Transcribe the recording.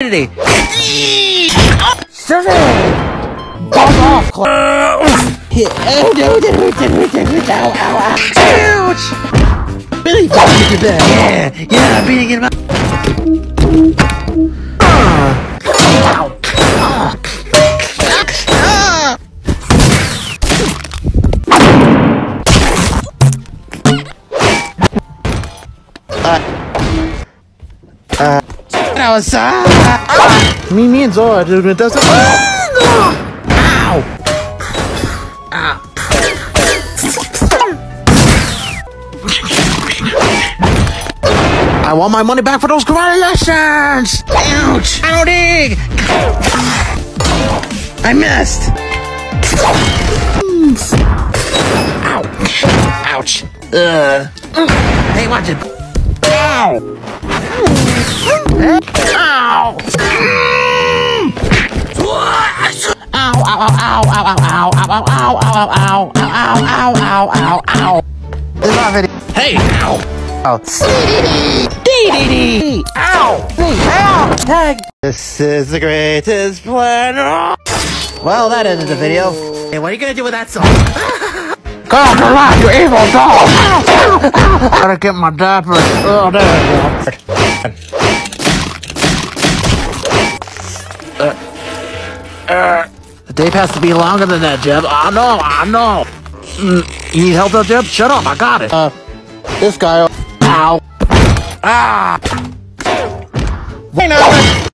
Eddy. Stop it! Bump off, Claire. Oh no, ow. Ouch! Really fucking get back. Yeah, I'm beating him up. That was me and Zora did it. Doesn't. Ow! I want my money back for those karate lessons! Ouch! Ouchie! I missed! Ouch! Hey, watch it! Ow! Ow! Ow! This is my video. Hey! Ow! Oh. Dee! Ow! Ow! Tag! This is the greatest plan. Well, that ended the video. Hey, what are you gonna do with that song? Come alive, you evil dog! Gotta get my diapers. Oh, there we go. The tape has to be longer than that, Jeb. I know. You need help though, Jeb? Shut up, I got it. This guy. Ow. Ah. Wait a minute.